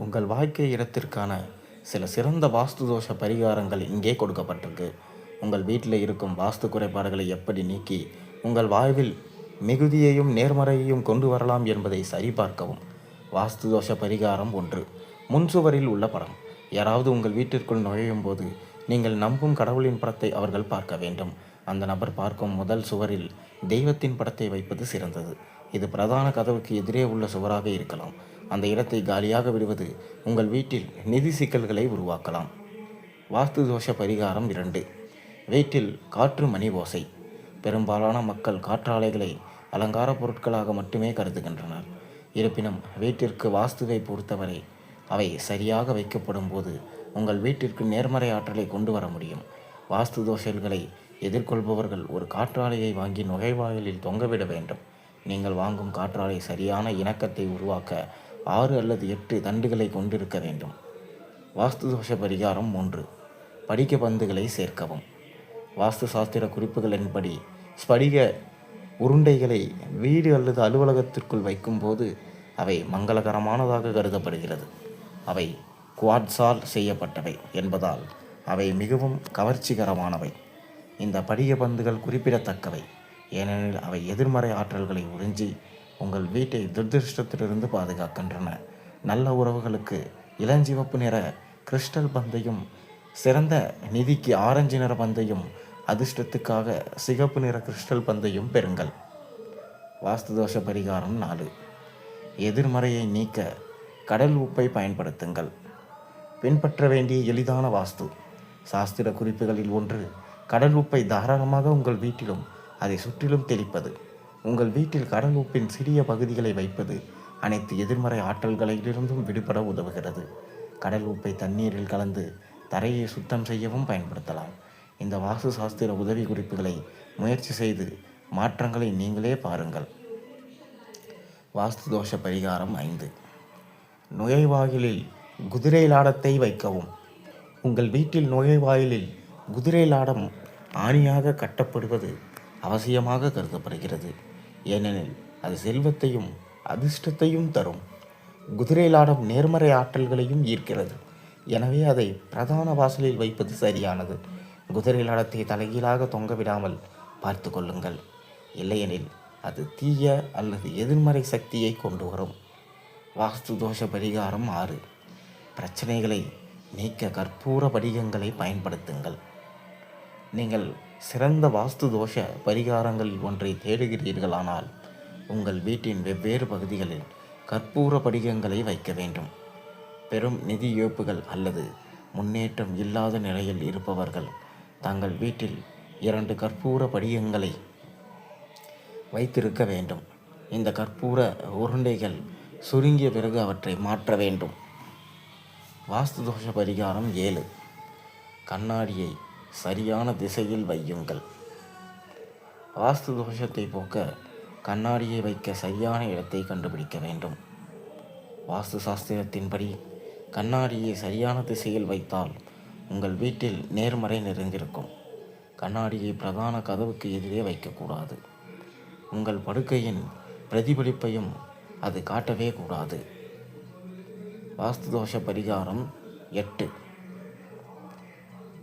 உங்கள் வாழ்க்கை இடத்திற்கான சில சிறந்த வாஸ்து தோஷ பரிகாரங்கள் இங்கே கொடுக்கப்பட்டிருக்கு. உங்கள் வீட்டில் இருக்கும் வாஸ்து குறைபாடுகளை எப்படி நீக்கி உங்கள் வாழ்வில் மிகுதியையும் நேர்மறையையும் கொண்டு வரலாம் என்பதை சரிபார்க்கவும். வாஸ்து தோஷ பரிகாரம் 1. முன்சுவரில் உள்ள படம். யாராவது உங்கள் வீட்டிற்குள் நுழையும் போது நீங்கள் நம்பும் கடவுளின் படத்தை அவர்கள் பார்க்க வேண்டும். அந்த நபர் பார்க்கும் முதல் சுவரில் தெய்வத்தின் படத்தை வைப்பது சிறந்தது. இது பிரதான கதவுக்கு எதிரே உள்ள சுவராக இருக்கலாம். அந்த இடத்தை காலியாக விடுவது உங்கள் வீட்டில் நிதி சிக்கல்களை உருவாக்கலாம். வாஸ்து தோஷ பரிகாரம் 2. வீட்டில் காற்று மணி ஓசை. பெரும்பாலான மக்கள் காற்றாலைகளை அலங்கார பொருட்களாக மட்டுமே கருதுகின்றனர். இருப்பினும் வீட்டிற்கு வாஸ்துவை பொறுத்தவரை அவை சரியாக வைக்கப்படும் போது உங்கள் வீட்டிற்கு நேர்மறை ஆற்றலை கொண்டு வர முடியும். வாஸ்து தோஷங்களை எதிர்கொள்பவர்கள் ஒரு காற்றாலையை வாங்கி நுழைவாயிலில் தொங்கவிட வேண்டும். நீங்கள் வாங்கும் காற்றாலை சரியான இணக்கத்தை உருவாக்க 6 அல்லது 8 தண்டுகளை கொண்டிருக்க வேண்டும். வாஸ்து தோஷ பரிகாரம் 3. படிக பந்துகளை சேர்க்கவும். வாஸ்து சாஸ்திர குறிப்புகளின்படி ஸ்படிக உருண்டைகளை வீடு அல்லது அலுவலகத்திற்குள் வைக்கும்போது அவை மங்களகரமானதாக கருதப்படுகிறது. அவை குவாட்ஸால் செய்யப்பட்டவை என்பதால் அவை மிகவும் கவர்ச்சிகரமானவை. இந்த படிக பந்துகள் குறிப்பிடத்தக்கவை, ஏனெனில் அவை எதிர்மறை ஆற்றல்களை உறிஞ்சி உங்கள் வீட்டை துர்திருஷ்டத்திலிருந்து பாதுகாக்கின்றன. நல்ல உறவுகளுக்கு இளஞ்சிவப்பு நிற கிறிஸ்டல் பந்தையும், சிறந்த நிதிக்கு ஆரஞ்சு நிற பந்தையும், அதிர்ஷ்டத்துக்காக சிகப்பு நிற கிறிஸ்டல் பந்தையும் பெறுங்கள். வாஸ்து தோஷ பரிகாரம் 4. எதிர்மறையை நீக்க கடல் உப்பை பயன்படுத்துங்கள். பின்பற்ற வேண்டிய எளிதான வாஸ்து சாஸ்திர குறிப்புகளில் ஒன்று கடல் உப்பை தாராளமாக உங்கள் வீட்டிலும் அதை சுற்றிலும் தெளிப்பது. உங்கள் வீட்டில் கடல் உப்பின் சிறிய பகுதிகளை வைப்பது அனைத்து எதிர்மறை ஆற்றல்களிலிருந்தும் விடுபட உதவுகிறது. கடல் உப்பை தண்ணீரில் கலந்து தரையை சுத்தம் செய்யவும் பயன்படுத்தலாம். இந்த வாஸ்து சாஸ்திர உதவி குறிப்புகளை முயற்சி செய்து மாற்றங்களை நீங்களே பாருங்கள். வாஸ்து தோஷ பரிகாரம் 5. நுழைவாயிலில் குதிரை லாடத்தை வைக்கவும். உங்கள் வீட்டில் நுழைவாயிலில் குதிரை லாடம் ஆணியாக கட்டப்படுவது அவசியமாக கருதப்படுகிறது, ஏனெனில் அது செல்வத்தையும் அதிர்ஷ்டத்தையும் தரும். குதிரை லாடம் நேர்மறை ஆற்றல்களையும் ஈர்க்கிறது, எனவே அதை பிரதான வாசலில் வைப்பது சரியானது. குதிரை லாடத்தை தலைகீழாக தொங்கவிடாமல் பார்த்து கொள்ளுங்கள், இல்லையெனில் அது தீய அல்லது எதிர்மறை சக்தியை கொண்டு வரும். வாஸ்து தோஷ பரிகாரம் 6. பிரச்சனைகளை நீக்க கற்பூர படிகங்களை பயன்படுத்துங்கள். நீங்கள் சிறந்த வாஸ்து தோஷ பரிகாரங்களில் ஒன்றை தேடுகிறீர்களானால் உங்கள் வீட்டின் வெவ்வேறு பகுதிகளில் கற்பூர படிகங்களை வைக்க வேண்டும். பெரும் நிதி இழப்புகள் அல்லது முன்னேற்றம் இல்லாத நிலையில் இருப்பவர்கள் தங்கள் வீட்டில் 2 கற்பூர படிகங்களை வைத்திருக்க வேண்டும். இந்த கற்பூர உருண்டைகள் சுருங்கிய பிறகு அவற்றை மாற்ற வேண்டும். வாஸ்து தோஷ பரிகாரம் 7. கண்ணாடியை சரியான திசையில் வையுங்கள். வாஸ்து தோஷத்தை போக்க கண்ணாடியை வைக்க சரியான இடத்தை கண்டுபிடிக்க வேண்டும். வாஸ்து சாஸ்திரத்தின்படி கண்ணாடியை சரியான திசையில் வைத்தால் உங்கள் வீட்டில் நேர்மறை நிறைந்திருக்கும். கண்ணாடியை பிரதான கதவுக்கு எதிரே வைக்கக்கூடாது. உங்கள் படுக்கையின் பிரதிபலிப்பையும் அது காட்டவே கூடாது. வாஸ்து தோஷ பரிகாரம் 8.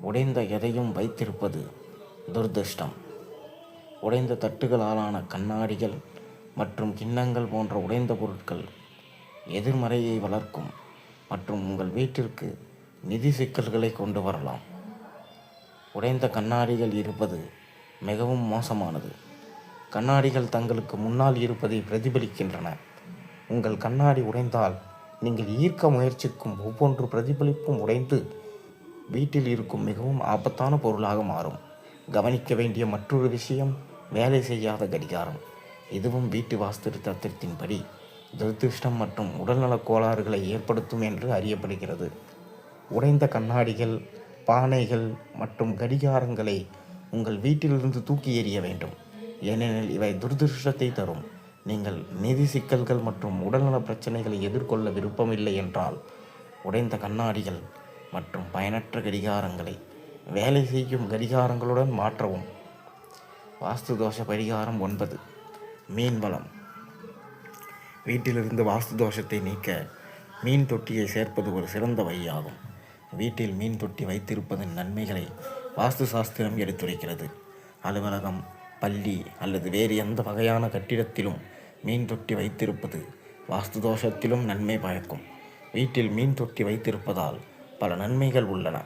உடைந்த எதையும் வைத்திருப்பது துர்திருஷ்டம். உடைந்த தட்டுகளாலான கண்ணாடிகள் மற்றும் கிண்ணங்கள் போன்ற உடைந்த பொருட்கள் எதிர்மறையை வளர்க்கும் மற்றும் உங்கள் வீட்டிற்கு நிதி சிக்கல்களை கொண்டு வரலாம். உடைந்த கண்ணாடிகள் இருப்பது மிகவும் மோசமானது. கண்ணாடிகள் தங்களுக்கு முன்னால் இருப்பதை பிரதிபலிக்கின்றன. உங்கள் கண்ணாடி உடைந்தால் நீங்கள் ஈர்க்க முயற்சிக்கும் ஒவ்வொன்று பிரதிபலிப்பும் உடைந்து வீட்டில் இருக்கும் மிகவும் ஆபத்தான பொருளாக மாறும். கவனிக்க வேண்டிய மற்றொரு விஷயம் வேலை செய்யாத கடிகாரம். இதுவும் வீட்டு வாஸ்து தத்துவத்தின்படி துரதிருஷ்டம் மற்றும் உடல்நலக் கோளாறுகளை ஏற்படுத்தும் என்று அறியப்படுகிறது. உடைந்த கண்ணாடிகள், பானைகள் மற்றும் கடிகாரங்களை உங்கள் வீட்டிலிருந்து தூக்கி எறிய வேண்டும், ஏனெனில் இவை துரதிருஷ்டத்தை தரும். நீங்கள் நிதி சிக்கல்கள் மற்றும் உடல்நல பிரச்சனைகளை எதிர்கொள்ள விருப்பமில்லை என்றால் உடைந்த கண்ணாடிகள் மற்றும் பயனற்ற கடிகாரங்களை வேலை செய்யும் கடிகாரங்களுடன் மாற்றவும். வாஸ்து தோஷ பரிகாரம் 9. மீன் வளம். வீட்டிலிருந்து வாஸ்து தோஷத்தை நீக்க மீன் தொட்டியை சேர்ப்பது ஒரு சிறந்த வழியாகும். வீட்டில் மீன் தொட்டி வைத்திருப்பதன் நன்மைகளை வாஸ்து சாஸ்திரம் எடுத்துரைக்கிறது. அலுவலகம், பள்ளி அல்லது வேறு எந்த வகையான கட்டிடத்திலும் மீன் தொட்டி வைத்திருப்பது வாஸ்து தோஷத்திலும் நன்மை பயக்கும். வீட்டில் மீன் தொட்டி வைத்திருப்பதால் பல நன்மைகள் உள்ளன.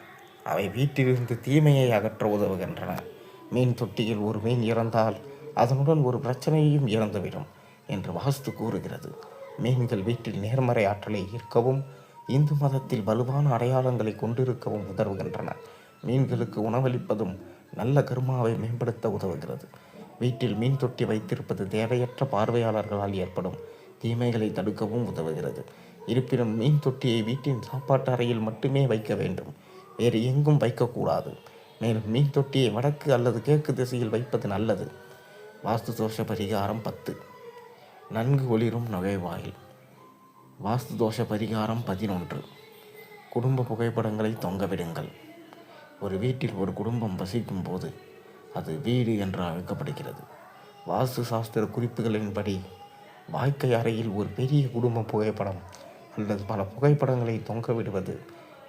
அவை வீட்டிலிருந்து தீமையை அகற்ற உதவுகின்றன. மீன் தொட்டியில் ஒரு மீன் இறந்தால் அதனுடன் ஒரு பிரச்சனையும் இறந்துவிடும் என்று வாஸ்து கூறுகிறது. மீன்கள் வீட்டில் நேர்மறை ஆற்றலை ஈர்க்கவும் இந்து மதத்தில் வலுவான அடையாளங்களை கொண்டிருக்கவும் உதவுகின்றன. மீன்களுக்கு உணவளிப்பதும் நல்ல கர்மாவை மேம்படுத்த உதவுகிறது. வீட்டில் மீன் தொட்டி வைத்திருப்பது தேவையற்ற பார்வையாளர்களால் ஏற்படும் தீமைகளை தடுக்கவும் உதவுகிறது. இருப்பினும் மீன் தொட்டியை வீட்டின் சாப்பாட்டு அறையில் மட்டுமே வைக்க வேண்டும், வேறு எங்கும் வைக்கக்கூடாது. மேலும் மீன் தொட்டியை வடக்கு அல்லது கிழக்கு திசையில் வைப்பது நல்லது. வாஸ்து தோஷ பரிகாரம் 10. நன்கு ஒளிரும் நுழைவாயில். வாஸ்து தோஷ பரிகாரம் 11. குடும்ப புகைப்படங்களை தொங்கவிடுங்கள். ஒரு வீட்டில் ஒரு குடும்பம் வசிக்கும் போது அது வீடு என்று அழைக்கப்படுகிறது. வாஸ்து சாஸ்திர குறிப்புகளின்படி வாழ்க்கை அறையில் ஒரு பெரிய குடும்ப புகைப்படம் அல்லது பல புகைப்படங்களை தொங்கவிடுவது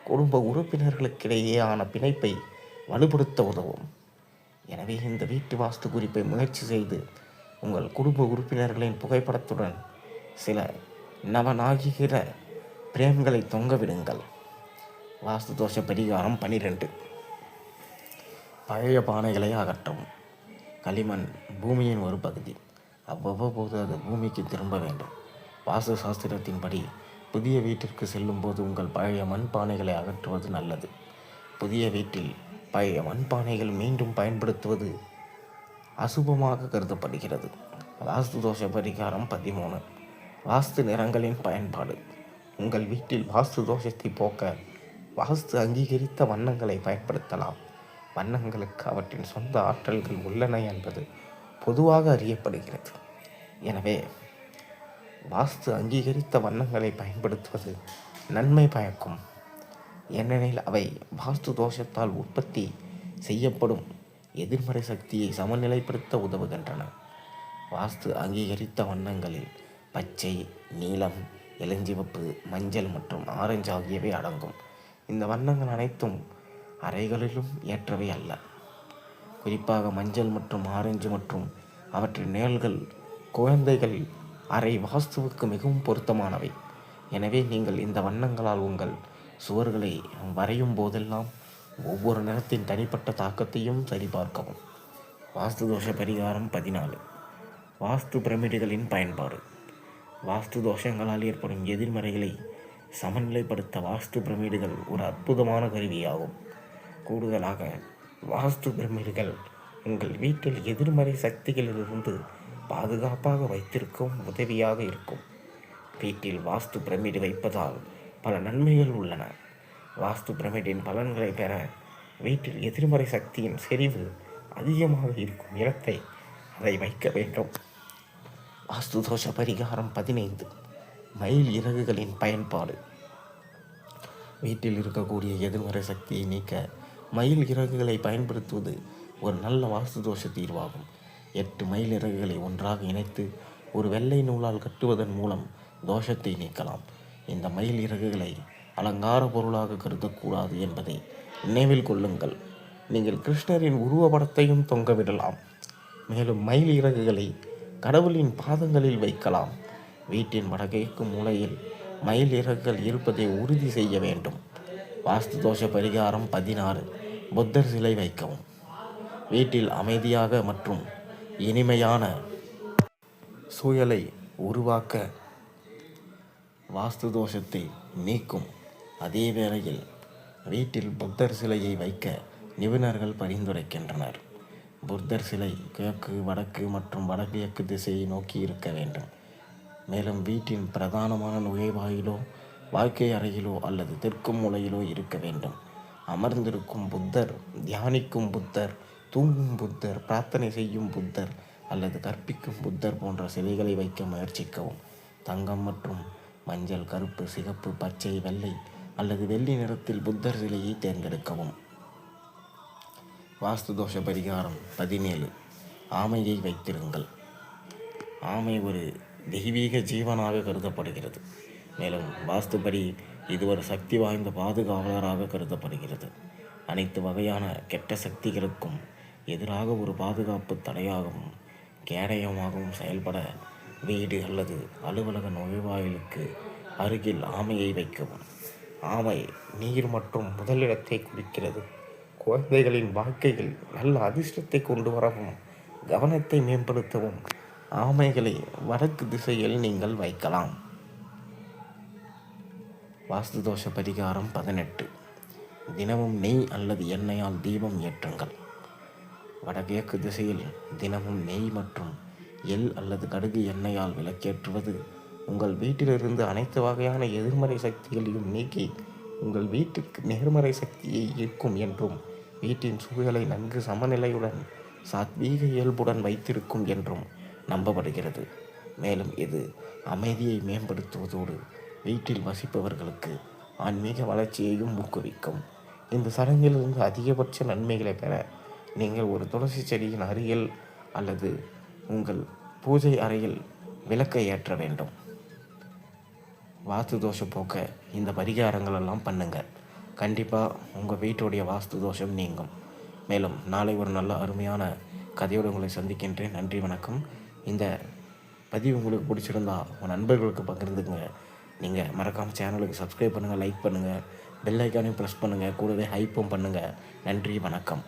குடும்ப உறுப்பினர்களுக்கிடையேயான பிணைப்பை வலுப்படுத்த உதவும். எனவே இந்த வீட்டு வாஸ்து குறிப்பை முயற்சி செய்து உங்கள் குடும்ப உறுப்பினர்களின் புகைப்படத்துடன் சில நவநாயகிர பிரேம்களை தொங்கவிடுங்கள். வாஸ்து தோஷ பரிகாரம் 12. பழைய பானைகளை அகற்றவும். களிமண் பூமியின் ஒரு பகுதி. அவ்வப்போது அது பூமிக்கு திரும்ப வேண்டும். வாஸ்து சாஸ்திரத்தின்படி புதிய வீட்டிற்கு செல்லும்போது உங்கள் பழைய மண்பானைகளை அகற்றுவது நல்லது. புதிய வீட்டில் பழைய மண்பானைகள் மீண்டும் பயன்படுத்துவது அசுபமாக கருதப்படுகிறது. வாஸ்து தோஷ பரிகாரம் 13. வாஸ்து நிறங்களின் பயன்பாடு. உங்கள் வீட்டில் வாஸ்து தோஷத்தை போக்க வாஸ்து அங்கீகரித்த வண்ணங்களை பயன்படுத்தலாம். வண்ணங்களுக்கு அவற்றின் சொந்த ஆற்றல்கள் உள்ளன என்பது பொதுவாக அறியப்படுகிறது. எனவே வாஸ்து அங்கீகரித்த வண்ணங்களை பயன்படுத்துவது நன்மை பயக்கும். ஏனெனில் அவை வாஸ்து தோஷத்தால் உற்பத்தி செய்யப்படும் எதிர்மறை சக்தியை சமநிலைப்படுத்த உதவுகின்றன. வாஸ்து அங்கீகரித்த வண்ணங்களில் பச்சை, நீலம், இளஞ்சிவப்பு, மஞ்சள் மற்றும் ஆரஞ்சு ஆகியவை அடங்கும். இந்த வண்ணங்கள் அனைத்தும் அறைகளிலும் ஏற்றவை அல்ல. குறிப்பாக மஞ்சள் மற்றும் ஆரஞ்சு மற்றும் அவற்றின் நிழல்கள் குழந்தைகள் அறை வாஸ்துவுக்கு மிகவும் பொருத்தமானவை. எனவே நீங்கள் இந்த வண்ணங்களால் உங்கள் சுவர்களை வரையும் போதெல்லாம் ஒவ்வொரு நிறத்தின் தனிப்பட்ட தாக்கத்தையும் சரிபார்க்கவும். வாஸ்து தோஷ பரிகாரம் 14. வாஸ்து பிரமிடுகளின் பயன்பாடு. வாஸ்து தோஷங்களால் ஏற்படும் எதிர்மறைகளை சமநிலைப்படுத்த வாஸ்து பிரமிடுகள் ஒரு அற்புதமான கருவியாகும். கூடுதலாக வாஸ்து பிரமிடுகள் உங்கள் வீட்டில் எதிர்மறை சக்திகளிலிருந்து பாதுகாப்பாக வைத்திருக்கவும் உதவியாக இருக்கும். வீட்டில் வாஸ்து பிரமிடு வைப்பதால் பல நன்மைகள் உள்ளன. வாஸ்து பிரமிடின் பலன்களை பெற வீட்டில் எதிர்மறை சக்தியின் செறிவு அதிகமாக இருக்கும் இடத்தை அதை வைக்க வேண்டும். வாஸ்து தோஷ பரிகாரம் 15. மயில் இறகுகளின் பயன்பாடு. வீட்டில் இருக்கக்கூடிய எதிர்மறை சக்தியை நீக்க மயில் இறகுகளை பயன்படுத்துவது ஒரு நல்ல வாஸ்து தோஷ தீர்வாகும். 8 மயில் இறகுகளை ஒன்றாக இணைத்து ஒரு வெள்ளை நூலால் கட்டுவதன் மூலம் தோஷத்தை நீக்கலாம். இந்த மயில் இறகுகளை அலங்கார பொருளாக கருதக்கூடாது என்பதை நினைவில் கொள்ளுங்கள். நீங்கள் கிருஷ்ணரின் உருவப்படத்தையும் தொங்கவிடலாம். மேலும் மயில் இறகுகளை கடவுளின் பாதங்களில் வைக்கலாம். வீட்டின் வடகிழக்கு மூலையில் மயில் இறகுகள் இருப்பதை உறுதி செய்ய வேண்டும். வாஸ்து தோஷ பரிகாரம் 16. புத்தர் சிலை வைக்கவும். வீட்டில் அமைதியாக மற்றும் இனிமையான சூழலை உருவாக்க வாஸ்து தோஷத்தை நீக்கும். அதே வேளையில் வீட்டில் புத்தர் சிலையை வைக்க நிபுணர்கள் பரிந்துரைக்கின்றனர். புத்தர் சிலை கிழக்கு, வடக்கு மற்றும் வடகிழக்கு திசையை நோக்கி இருக்க வேண்டும். மேலும் வீட்டின் பிரதானமான நுழைவாயிலோ, வாழ்க்கை அறையிலோ அல்லது தெற்கு மூலையிலோ இருக்க வேண்டும். அமர்ந்திருக்கும் புத்தர், தியானிக்கும் புத்தர், தூங்கும் புத்தர், பிரார்த்தனை செய்யும் புத்தர் அல்லது கற்பிக்கும் புத்தர் போன்ற சிலைகளை வைக்க முயற்சிக்கவும். தங்கம் மற்றும் மஞ்சள், கருப்பு, சிகப்பு, பச்சை, வெள்ளை அல்லது வெள்ளி நிறத்தில் புத்தர் சிலையை தேர்ந்தெடுக்கவும். வாஸ்து தோஷ பரிகாரம் 17. ஆமையை வைத்திருங்கள். ஆமை ஒரு தெய்வீக ஜீவனாக கருதப்படுகிறது. மேலும் வாஸ்துபடி இது ஒரு சக்தி வாய்ந்த பாதுகாவலராக கருதப்படுகிறது. அனைத்து வகையான கெட்ட சக்திகளுக்கும் எதிராக ஒரு பாதுகாப்பு தடையாகவும் கேடயமாகவும் செயல்பட வீடு அல்லது அலுவலக நுழைவாயிலுக்கு அருகில் ஆமையை வைக்கவும். ஆமை நீர் மற்றும் முதலிடத்தை குறிக்கிறது. குழந்தைகளின் வாழ்க்கையில் நல்ல அதிர்ஷ்டத்தை கொண்டு வரவும் கவனத்தை மேம்படுத்தவும் ஆமைகளை வடக்கு திசையில் நீங்கள் வைக்கலாம். வாஸ்து தோஷ பரிகாரம் 18. தினமும் நெய் அல்லது எண்ணெயால் தீபம் ஏற்றுங்கள். வடகிழக்கு திசையில் தினமும் நெய் மற்றும் எள் அல்லது கடுகு எண்ணெயால் விளக்கேற்றுவது உங்கள் வீட்டிலிருந்து அனைத்து வகையான எதிர்மறை சக்திகளையும் நீக்கி உங்கள் வீட்டிற்கு நேர்மறை சக்தியை ஈர்க்கும் என்றும் வீட்டின் சூழலை நன்கு சமநிலையுடன் சாத்வீக இயல்புடன் வைத்திருக்கும் என்றும் நம்பப்படுகிறது. மேலும் இது அமைதியை மேம்படுத்துவதோடு வீட்டில் வசிப்பவர்களுக்கு ஆன்மீக வளர்ச்சியையும் ஊக்குவிக்கும். இந்த சடங்கிலிருந்து அதிகபட்ச நன்மைகளை பெற நீங்கள் ஒரு துளசி செடியின் அருகில் அல்லது உங்கள் பூஜை அறையில் விளக்கை ஏற்ற வேண்டும். வாஸ்து தோஷம் போக்க இந்த பரிகாரங்கள் எல்லாம் பண்ணுங்கள். கண்டிப்பாக உங்கள் வீட்டுடைய வாஸ்து தோஷம் நீங்கும். மேலும் நாளை ஒரு நல்ல அருமையான கதையோடு உங்களை சந்திக்கின்றேன். நன்றி, வணக்கம். இந்த பதிவு உங்களுக்கு பிடிச்சிருந்தா உங்கள் நண்பர்களுக்கு பகிர்ந்துங்க. நீங்கள் மறக்காமல் சேனலுக்கு சப்ஸ்கிரைப் பண்ணுங்கள், லைக் பண்ணுங்கள், பெல் ஐக்கானையும் ப்ரெஸ் பண்ணுங்கள், கூடவே ஹைப்பும் பண்ணுங்கள். நன்றி, வணக்கம்.